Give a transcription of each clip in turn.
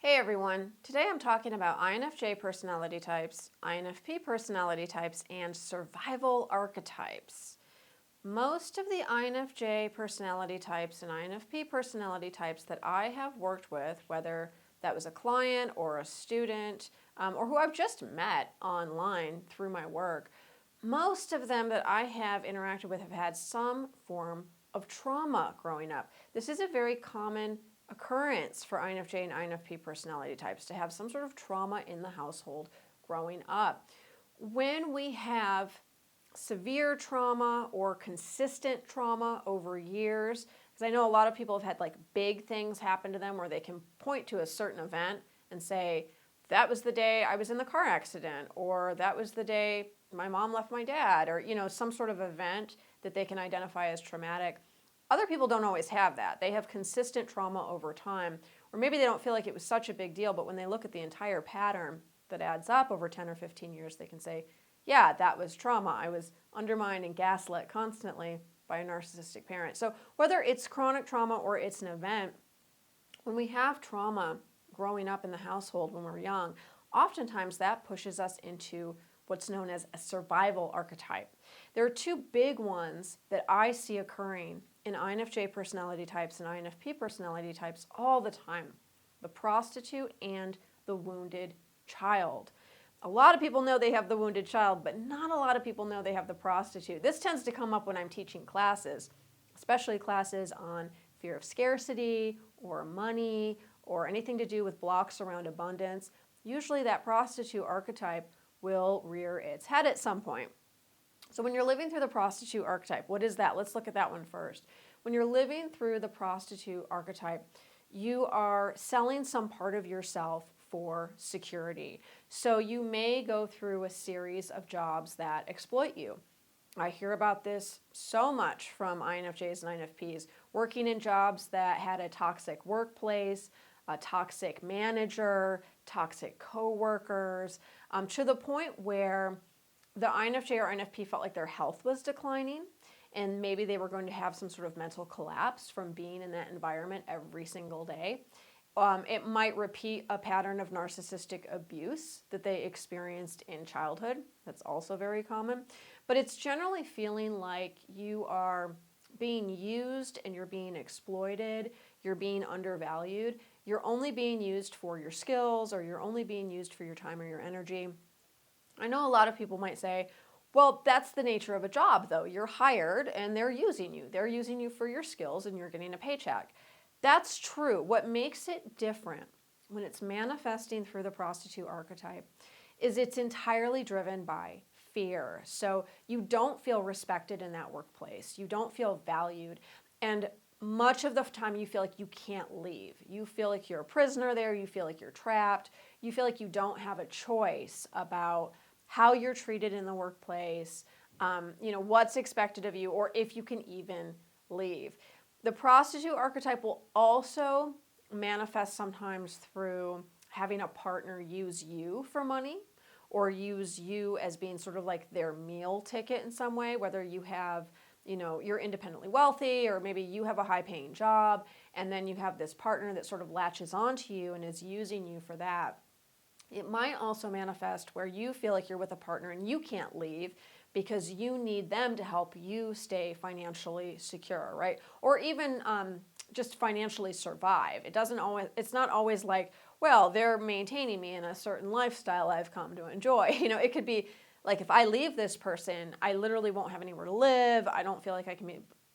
Hey everyone, today I'm talking about INFJ personality types, INFP personality types, and survival archetypes. Most of the INFJ personality types and INFP personality types that I have worked with, whether that was a client or a student, or who I've just met online through my work, most of them that I have interacted with have had some form of trauma growing up. This is a very common occurrence for INFJ and INFP personality types to have some sort of trauma in the household growing up. When we have severe trauma or consistent trauma over years, because I know a lot of people have had like big things happen to them where they can point to a certain event and say, that was the day I was in the car accident, or that was the day my mom left my dad, or some sort of event that they can identify as traumatic. Other people don't always have that. They have consistent trauma over time, or maybe they don't feel like it was such a big deal, but when they look at the entire pattern that adds up over 10 or 15 years, they can say, yeah, that was trauma. I was undermined and gaslit constantly by a narcissistic parent. So whether it's chronic trauma or it's an event, when we have trauma growing up in the household when we're young, oftentimes that pushes us into what's known as a survival archetype. There are two big ones that I see occurring in INFJ personality types and INFP personality types all the time: the prostitute and the wounded child. A lot of people know they have the wounded child, but not a lot of people know they have the prostitute. This tends to come up when I'm teaching classes, especially classes on fear of scarcity or money or anything to do with blocks around abundance. Usually that prostitute archetype will rear its head at some point. So when you're living through the prostitute archetype, what is that? Let's look at that one first. When you're living through the prostitute archetype, you are selling some part of yourself for security. So you may go through a series of jobs that exploit you. I hear about this so much from INFJs and INFPs, working in jobs that had a toxic workplace, a toxic manager, toxic coworkers, to the point where the INFJ or INFP felt like their health was declining and maybe they were going to have some sort of mental collapse from being in that environment every single day. It might repeat a pattern of narcissistic abuse that they experienced in childhood. That's also very common. But it's generally feeling like you are being used and you're being exploited, you're being undervalued, you're only being used for your skills, or you're only being used for your time or your energy. I know a lot of people might say, well, that's the nature of a job, though. You're hired and they're using you. They're using you for your skills and you're getting a paycheck. That's true. What makes it different when it's manifesting through the prostitute archetype is it's entirely driven by fear. So you don't feel respected in that workplace. You don't feel valued. And much of the time you feel like you can't leave. You feel like you're a prisoner there. You feel like you're trapped. You feel like you don't have a choice about how you're treated in the workplace, what's expected of you, or if you can even leave. The prostitute archetype will also manifest sometimes through having a partner use you for money or use you as being sort of like their meal ticket in some way, whether you have, you're independently wealthy or maybe you have a high-paying job and then you have this partner that sort of latches onto you and is using you for that. It might also manifest where you feel like you're with a partner and you can't leave because you need them to help you stay financially secure, right? Or even just financially survive. It's not always like, well, they're maintaining me in a certain lifestyle I've come to enjoy. It could be like, if I leave this person, I literally won't have anywhere to live. I don't feel like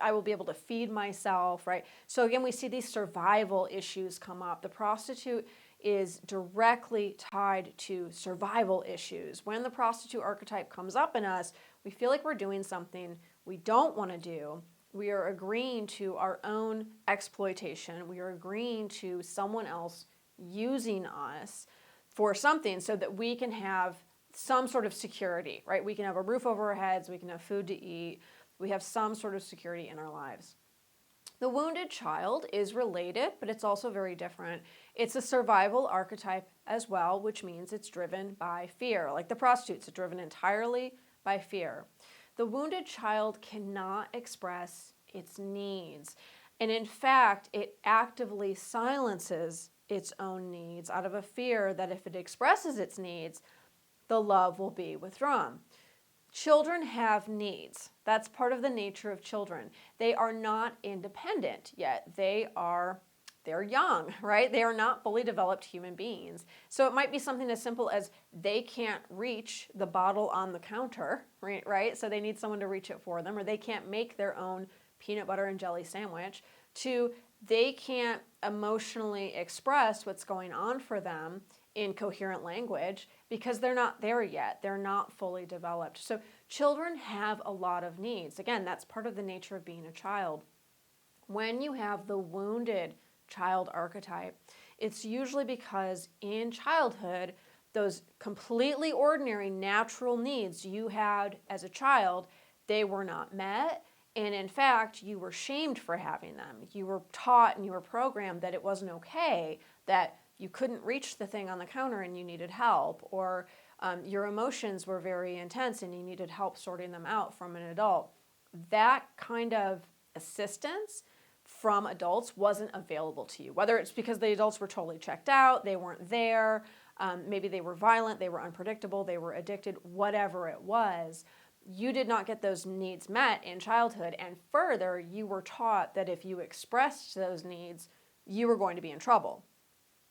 I will be able to feed myself, right? So again, we see these survival issues come up. The prostitute is directly tied to survival issues. When the prostitute archetype comes up in us, we feel like we're doing something we don't want to do. We are agreeing to our own exploitation. We are agreeing to someone else using us for something so that we can have some sort of security, right? We can have a roof over our heads. We can have food to eat. We have some sort of security in our lives. The wounded child is related, but it's also very different. It's a survival archetype as well, which means it's driven by fear. Like the prostitutes, it's driven entirely by fear. The wounded child cannot express its needs. And in fact, it actively silences its own needs, out of a fear that if it expresses its needs, the love will be withdrawn. Children have needs. That's part of the nature of children. They are not independent yet. They're young, right? They are not fully developed human beings. So it might be something as simple as they can't reach the bottle on the counter, right? So they need someone to reach it for them, or they can't make their own peanut butter and jelly sandwich, to they can't emotionally express what's going on for them in coherent language because they're not there yet. They're not fully developed. So children have a lot of needs. Again, that's part of the nature of being a child. When you have the wounded child archetype, it's usually because in childhood, those completely ordinary natural needs you had as a child, they were not met. And in fact, you were shamed for having them. You were taught and you were programmed that it wasn't okay, that you couldn't reach the thing on the counter and you needed help, or your emotions were very intense and you needed help sorting them out from an adult. That kind of assistance from adults wasn't available to you, whether it's because the adults were totally checked out, they weren't there, maybe they were violent, they were unpredictable, they were addicted, whatever it was. You did not get those needs met in childhood, and further, you were taught that if you expressed those needs, you were going to be in trouble.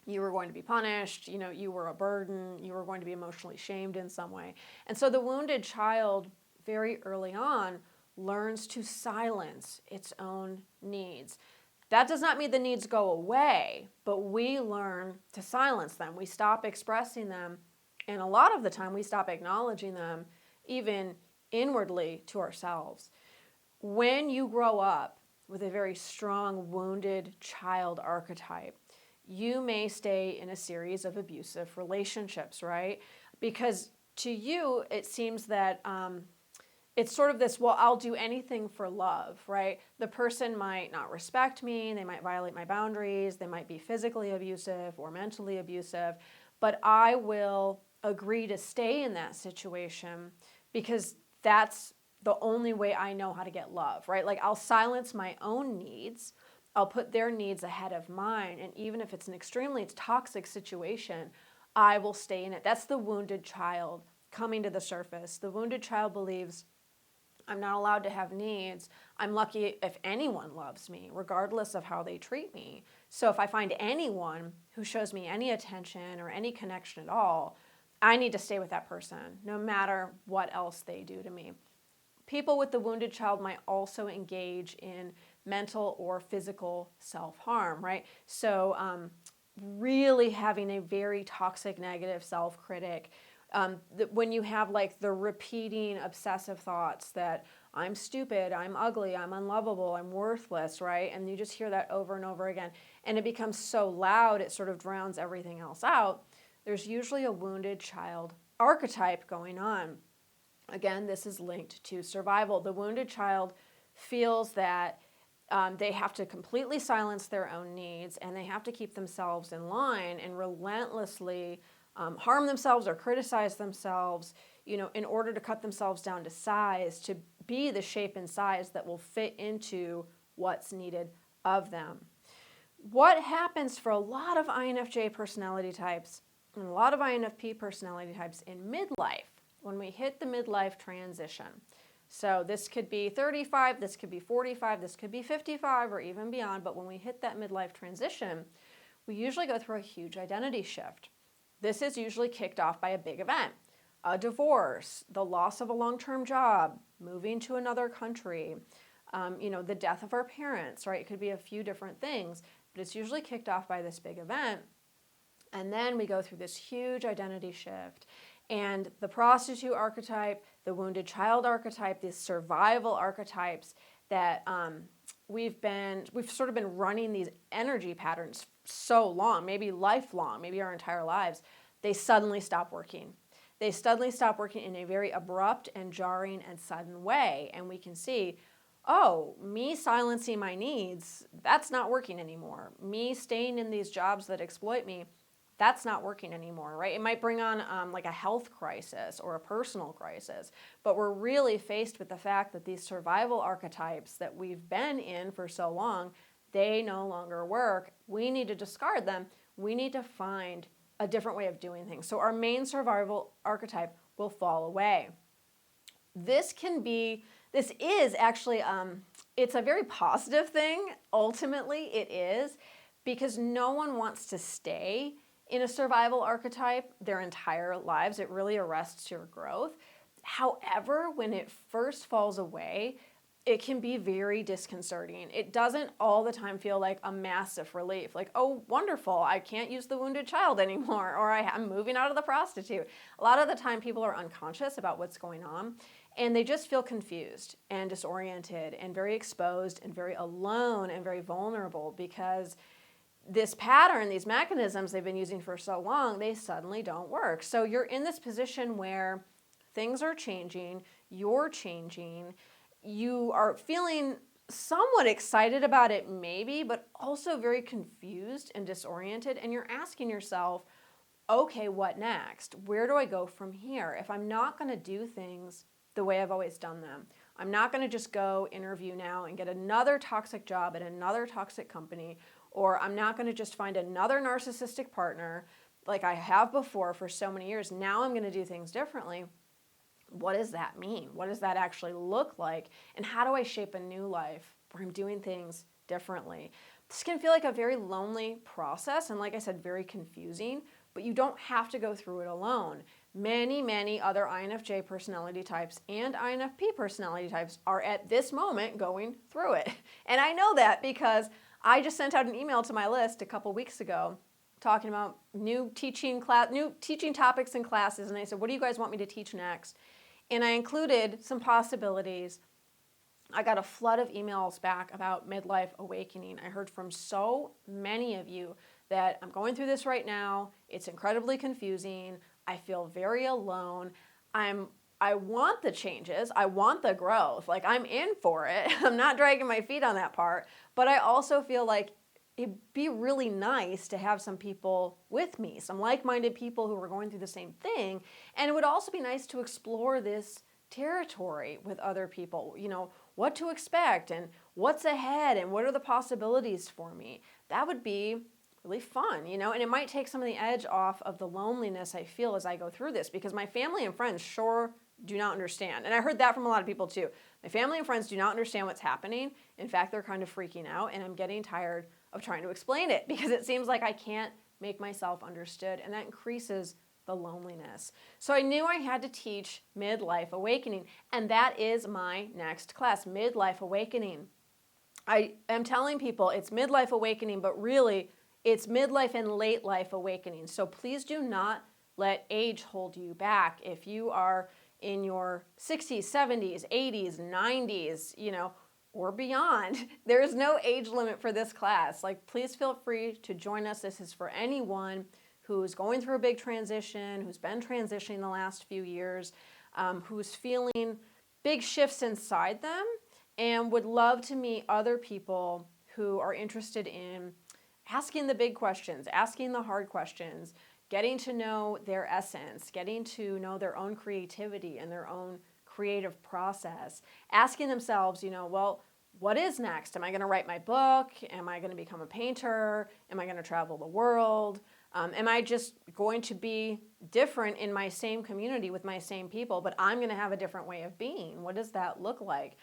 You were going to be punished, you were a burden, you were going to be emotionally shamed in some way. And so the wounded child, very early on, learns to silence its own needs. That does not mean the needs go away, but we learn to silence them. We stop expressing them, and a lot of the time we stop acknowledging them, even inwardly to ourselves. When you grow up with a very strong wounded child archetype, you may stay in a series of abusive relationships, right? Because to you, it seems that it's sort of this, well, I'll do anything for love, right? The person might not respect me, they might violate my boundaries, they might be physically abusive or mentally abusive, but I will agree to stay in that situation because that's the only way I know how to get love, right? Like I'll silence my own needs, I'll put their needs ahead of mine, and even if it's an extremely toxic situation, I will stay in it. That's the wounded child coming to the surface. The wounded child believes, I'm not allowed to have needs. I'm lucky if anyone loves me, regardless of how they treat me. So if I find anyone who shows me any attention or any connection at all, I need to stay with that person, no matter what else they do to me. People with the wounded child might also engage in mental or physical self-harm, right? So really having a very toxic, negative self-critic. When you have like the repeating obsessive thoughts that I'm stupid, I'm ugly, I'm unlovable, I'm worthless, right? And you just hear that over and over again. And it becomes so loud, it sort of drowns everything else out. There's usually a wounded child archetype going on. Again, this is linked to survival. The wounded child feels that they have to completely silence their own needs and they have to keep themselves in line and relentlessly harm themselves or criticize themselves, in order to cut themselves down to size, to be the shape and size that will fit into what's needed of them. What happens for a lot of INFJ personality types and a lot of INFP personality types in midlife, when we hit the midlife transition? So this could be 35, this could be 45, this could be 55 or even beyond, but when we hit that midlife transition, we usually go through a huge identity shift. This is usually kicked off by a big event, a divorce, the loss of a long-term job, moving to another country, the death of our parents, right? It could be a few different things, but it's usually kicked off by this big event. And then we go through this huge identity shift. And the prostitute archetype, the wounded child archetype, these survival archetypes that we've sort of been running these energy patterns so long, maybe lifelong, maybe our entire lives, they suddenly stop working. They suddenly stop working in a very abrupt and jarring and sudden way. And we can see, oh, me silencing my needs, that's not working anymore. Me staying in these jobs that exploit me, that's not working anymore, right? It might bring on like a health crisis or a personal crisis, but we're really faced with the fact that these survival archetypes that we've been in for so long, they no longer work. We need to discard them. we need to find a different way of doing things. So our main survival archetype will fall away. This is actually, it's a very positive thing. Ultimately, it is, because no one wants to stay in a survival archetype their entire lives. It really arrests your growth. However, when it first falls away, it can be very disconcerting. It doesn't all the time feel like a massive relief, like, oh, wonderful, I can't use the wounded child anymore, or I'm moving out of the prostitute. A lot of the time people are unconscious about what's going on, and they just feel confused and disoriented and very exposed and very alone and very vulnerable, because this pattern, these mechanisms they've been using for so long, they suddenly don't work. So you're in this position where things are changing, you're changing, you are feeling somewhat excited about it maybe, but also very confused and disoriented, and you're asking yourself, okay, what next? Where do I go from here? If I'm not going to do things the way I've always done them, I'm not going to just go interview now and get another toxic job at another toxic company, or I'm not going to just find another narcissistic partner like I have before for so many years. Now I'm going to do things differently. What does that mean? What does that actually look like? And how do I shape a new life where I'm doing things differently? This can feel like a very lonely process, and like I said, very confusing, but you don't have to go through it alone. Many, many other INFJ personality types and INFP personality types are at this moment going through it. And I know that because I just sent out an email to my list a couple weeks ago talking about new teaching topics and classes, and I said, what do you guys want me to teach next? And I included some possibilities. I got a flood of emails back about midlife awakening. I heard from so many of you that I'm going through this right now. It's incredibly confusing. I feel very alone. I want the changes. I want the growth. Like, I'm in for it. I'm not dragging my feet on that part. But I also feel like it'd be really nice to have some people with me, some like-minded people who are going through the same thing. And it would also be nice to explore this territory with other people, what to expect and what's ahead and what are the possibilities for me. That would be really fun, and it might take some of the edge off of the loneliness I feel as I go through this, because my family and friends sure do not understand. And I heard that from a lot of people too. My family and friends do not understand what's happening. In fact, they're kind of freaking out, and I'm getting tired of trying to explain it because it seems like I can't make myself understood, and that increases the loneliness. So I knew I had to teach Midlife Awakening, and that is my next class, Midlife Awakening. I am telling people it's Midlife Awakening, but really it's Midlife and Late Life Awakening. So please do not let age hold you back. If you are in your 60s, 70s, 80s, 90s, or beyond, there is no age limit for this class. Please feel free to join us. This is for anyone who's going through a big transition, who's been transitioning the last few years, who's feeling big shifts inside them, and would love to meet other people who are interested in asking the big questions, asking the hard questions, getting to know their essence, getting to know their own creativity and their own creative process, asking themselves, what is next? Am I going to write my book? Am I going to become a painter? Am I going to travel the world? Am I just going to be different in my same community with my same people, but I'm going to have a different way of being? What does that look like?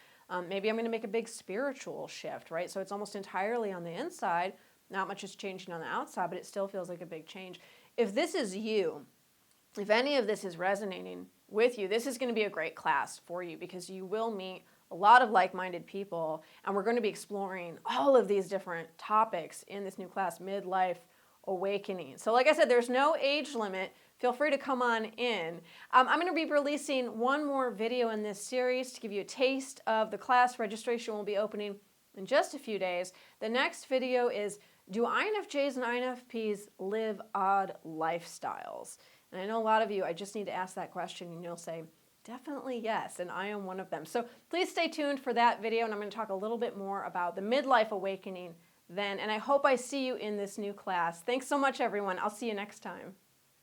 Maybe I'm going to make a big spiritual shift, right? So it's almost entirely on the inside. Not much is changing on the outside, but it still feels like a big change. If this is you, if any of this is resonating with you, this is going to be a great class for you, because you will meet a lot of like-minded people, and we're going to be exploring all of these different topics in this new class, Midlife Awakening. So like I said, there's no age limit. Feel free to come on in. I'm going to be releasing one more video in this series to give you a taste of the class. Registration will be opening in just a few days. The next video is, do INFJs and INFPs live odd lifestyles? And I know a lot of you, I just need to ask that question, and you'll say, definitely yes, and I am one of them. So please stay tuned for that video, and I'm going to talk a little bit more about the Midlife Awakening then, and I hope I see you in this new class. Thanks so much, everyone. I'll see you next time.